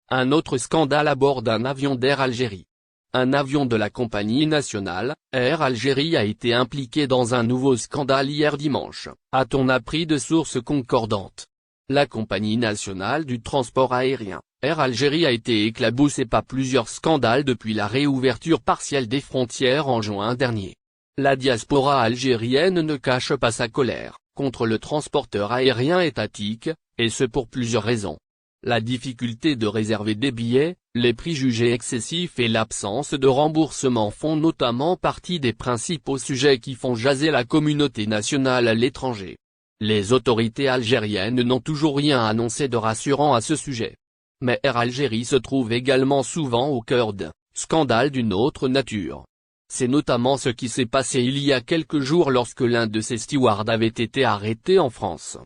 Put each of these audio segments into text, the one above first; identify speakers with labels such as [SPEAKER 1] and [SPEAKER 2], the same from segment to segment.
[SPEAKER 1] Un autre scandale à bord d'un avion d'Air Algérie. Un avion de la compagnie nationale, Air Algérie a été impliqué dans un nouveau scandale hier dimanche, a-t-on appris de sources concordantes. La compagnie nationale du transport aérien, Air Algérie a été éclaboussée par plusieurs scandales depuis la réouverture partielle des frontières en juin dernier. La diaspora algérienne ne cache pas sa colère contre le transporteur aérien étatique, et ce pour plusieurs raisons. La difficulté de réserver des billets, les prix jugés excessifs et l'absence de remboursement font notamment partie des principaux sujets qui font jaser la communauté nationale à l'étranger. Les autorités algériennes n'ont toujours rien annoncé de rassurant à ce sujet. Mais Air Algérie se trouve également souvent au cœur d'un scandale d'une autre nature. C'est notamment ce qui s'est passé il y a quelques jours lorsque l'un de ses stewards avait été arrêté en France.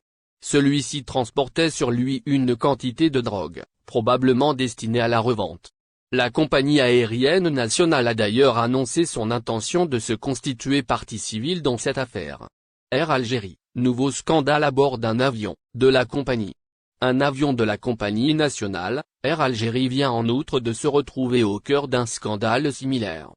[SPEAKER 1] Celui-ci transportait sur lui une quantité de drogue, probablement destinée à la revente. La compagnie aérienne nationale a d'ailleurs annoncé son intention de se constituer partie civile dans cette affaire. Air Algérie, nouveau scandale à bord d'un avion de la compagnie. Un avion de la compagnie nationale, Air Algérie vient en outre de se retrouver au cœur d'un scandale similaire.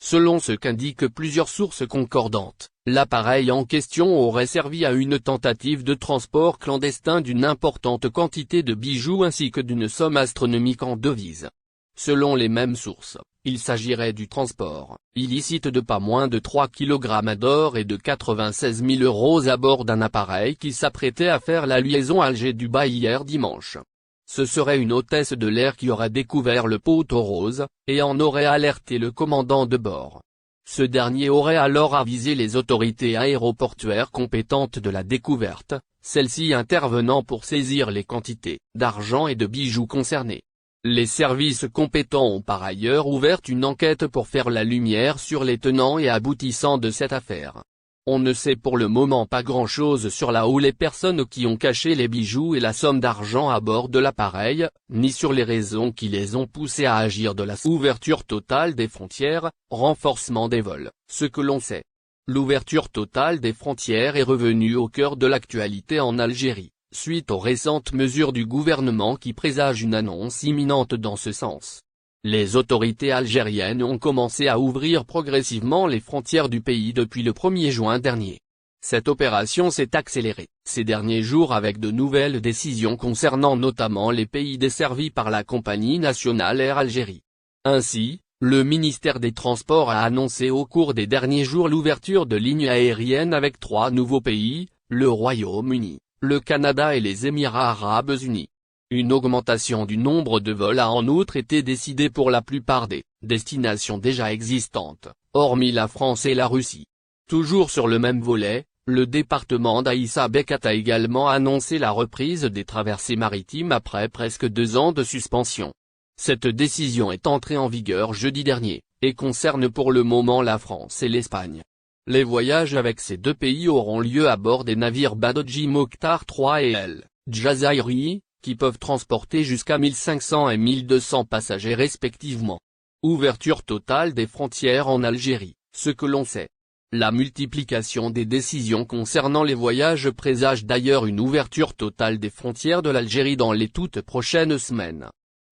[SPEAKER 1] Selon ce qu'indiquent plusieurs sources concordantes, l'appareil en question aurait servi à une tentative de transport clandestin d'une importante quantité de bijoux ainsi que d'une somme astronomique en devises. Selon les mêmes sources, il s'agirait du transport illicite de pas moins de 3 kg d'or et de 96 000 € à bord d'un appareil qui s'apprêtait à faire la liaison Alger-Dubaï hier dimanche. Ce serait une hôtesse de l'air qui aurait découvert le poteau rose, et en aurait alerté le commandant de bord. Ce dernier aurait alors avisé les autorités aéroportuaires compétentes de la découverte, celles-ci intervenant pour saisir les quantités d'argent et de bijoux concernés. Les services compétents ont par ailleurs ouvert une enquête pour faire la lumière sur les tenants et aboutissants de cette affaire. On ne sait pour le moment pas grand-chose sur la ou les personnes qui ont caché les bijoux et la somme d'argent à bord de l'appareil, ni sur les raisons qui les ont poussés à agir de la ouverture totale des frontières, renforcement des vols. Ce que l'on sait. L'ouverture totale des frontières est revenue au cœur de l'actualité en Algérie, suite aux récentes mesures du gouvernement qui présagent une annonce imminente dans ce sens. Les autorités algériennes ont commencé à ouvrir progressivement les frontières du pays depuis le 1er juin dernier. Cette opération s'est accélérée ces derniers jours avec de nouvelles décisions concernant notamment les pays desservis par la compagnie nationale Air Algérie. Ainsi, le ministère des Transports a annoncé au cours des derniers jours l'ouverture de lignes aériennes avec 3 nouveaux pays, le Royaume-Uni, le Canada et les Émirats arabes unis. Une augmentation du nombre de vols a en outre été décidée pour la plupart des destinations déjà existantes, hormis la France et la Russie. Toujours sur le même volet, le département d'Aïssa Bekat a également annoncé la reprise des traversées maritimes après presque 2 ans de suspension. Cette décision est entrée en vigueur jeudi dernier, et concerne pour le moment la France et l'Espagne. Les voyages avec ces 2 pays auront lieu à bord des navires Badodji Mokhtar III et El Jazairi, qui peuvent transporter jusqu'à 1500 et 1200 passagers respectivement. Ouverture totale des frontières en Algérie, ce que l'on sait. La multiplication des décisions concernant les voyages présage d'ailleurs une ouverture totale des frontières de l'Algérie dans les toutes prochaines semaines.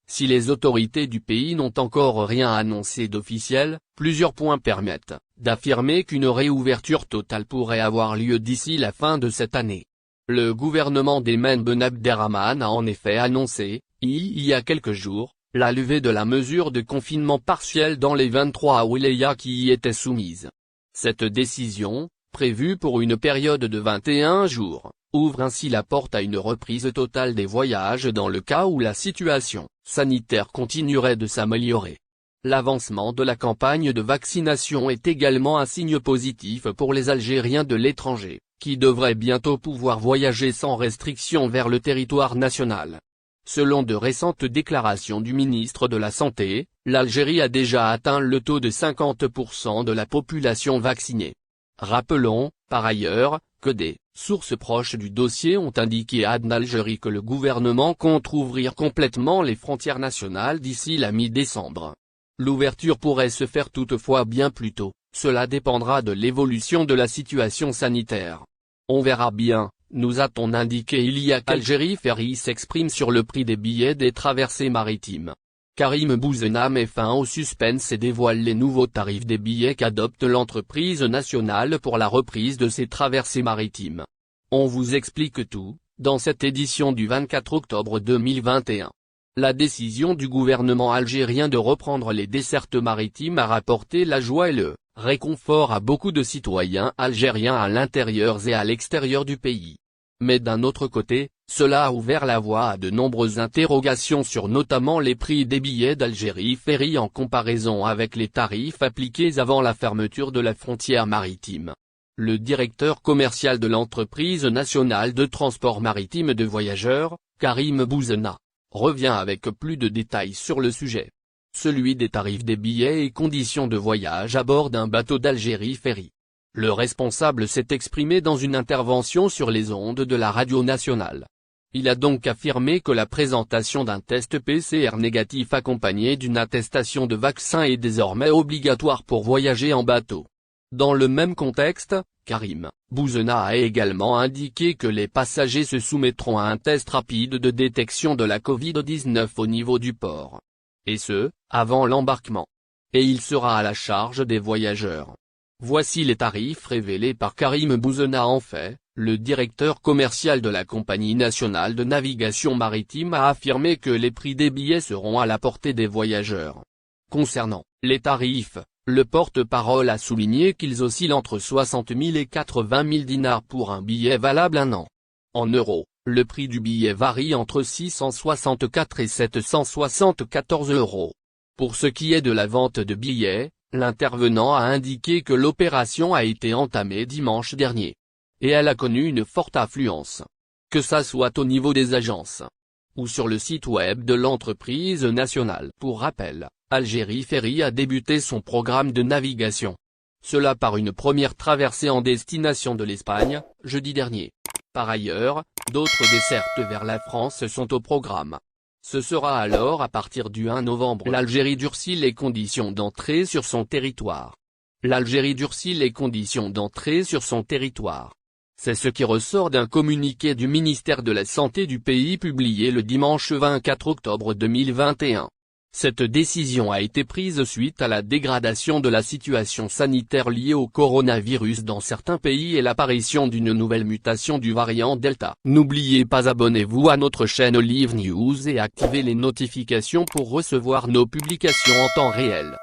[SPEAKER 1] Si les autorités du pays n'ont encore rien annoncé d'officiel, plusieurs points permettent d'affirmer qu'une réouverture totale pourrait avoir lieu d'ici la fin de cette année. Le gouvernement d'Ayman Ben Abderrahmane a en effet annoncé, il y a quelques jours, la levée de la mesure de confinement partiel dans les 23 wilayas qui y étaient soumises. Cette décision, prévue pour une période de 21 jours, ouvre ainsi la porte à une reprise totale des voyages dans le cas où la situation sanitaire continuerait de s'améliorer. L'avancement de la campagne de vaccination est également un signe positif pour les Algériens de l'étranger, qui devraient bientôt pouvoir voyager sans restriction vers le territoire national. Selon de récentes déclarations du ministre de la Santé, l'Algérie a déjà atteint le taux de 50% de la population vaccinée. Rappelons, par ailleurs, que des sources proches du dossier ont indiqué à Algérie que le gouvernement compte rouvrir complètement les frontières nationales d'ici la mi-décembre. L'ouverture pourrait se faire toutefois bien plus tôt, cela dépendra de l'évolution de la situation sanitaire. On verra bien, nous a-t-on indiqué il y a quelques jours. Algérie Ferry s'exprime sur le prix des billets des traversées maritimes. Karim Bouzena met fin au suspense et dévoile les nouveaux tarifs des billets qu'adopte l'entreprise nationale pour la reprise de ces traversées maritimes. On vous explique tout, dans cette édition du 24 octobre 2021. La décision du gouvernement algérien de reprendre les dessertes maritimes a rapporté la joie et le réconfort à beaucoup de citoyens algériens à l'intérieur et à l'extérieur du pays. Mais d'un autre côté, cela a ouvert la voie à de nombreuses interrogations sur notamment les prix des billets d'Algérie Ferry en comparaison avec les tarifs appliqués avant la fermeture de la frontière maritime. Le directeur commercial de l'entreprise nationale de transport maritime de voyageurs, Karim Bouzena, revient avec plus de détails sur le sujet. Celui des tarifs des billets et conditions de voyage à bord d'un bateau d'Algérie Ferry. Le responsable s'est exprimé dans une intervention sur les ondes de la radio nationale. Il a donc affirmé que la présentation d'un test PCR négatif accompagné d'une attestation de vaccin est désormais obligatoire pour voyager en bateau. Dans le même contexte, Karim Bouzena a également indiqué que les passagers se soumettront à un test rapide de détection de la Covid-19 au niveau du port. Et ce, avant l'embarquement. Et il sera à la charge des voyageurs. Voici les tarifs révélés par Karim Bouzena. En fait, le directeur commercial de la compagnie nationale de navigation maritime a affirmé que les prix des billets seront à la portée des voyageurs. Concernant les tarifs, le porte-parole a souligné qu'ils oscillent entre 60 000 et 80 000 dinars pour un billet valable 1 an. En euros, le prix du billet varie entre 664 et 774 €. Pour ce qui est de la vente de billets, l'intervenant a indiqué que l'opération a été entamée dimanche dernier. Et elle a connu une forte affluence. Que ça soit au niveau des agences ou sur le site web de l'entreprise nationale. Pour rappel, Algérie Ferry a débuté son programme de navigation. Cela par une première traversée en destination de l'Espagne, jeudi dernier. Par ailleurs, d'autres dessertes vers la France sont au programme. Ce sera alors à partir du 1 novembre. L'Algérie durcit les conditions d'entrée sur son territoire. L'Algérie durcit les conditions d'entrée sur son territoire. C'est ce qui ressort d'un communiqué du ministère de la Santé du pays publié le dimanche 24 octobre 2021. Cette décision a été prise suite à la dégradation de la situation sanitaire liée au coronavirus dans certains pays et l'apparition d'une nouvelle mutation du variant Delta. N'oubliez pas, abonnez-vous à notre chaîne Olive News et activez les notifications pour recevoir nos publications en temps réel.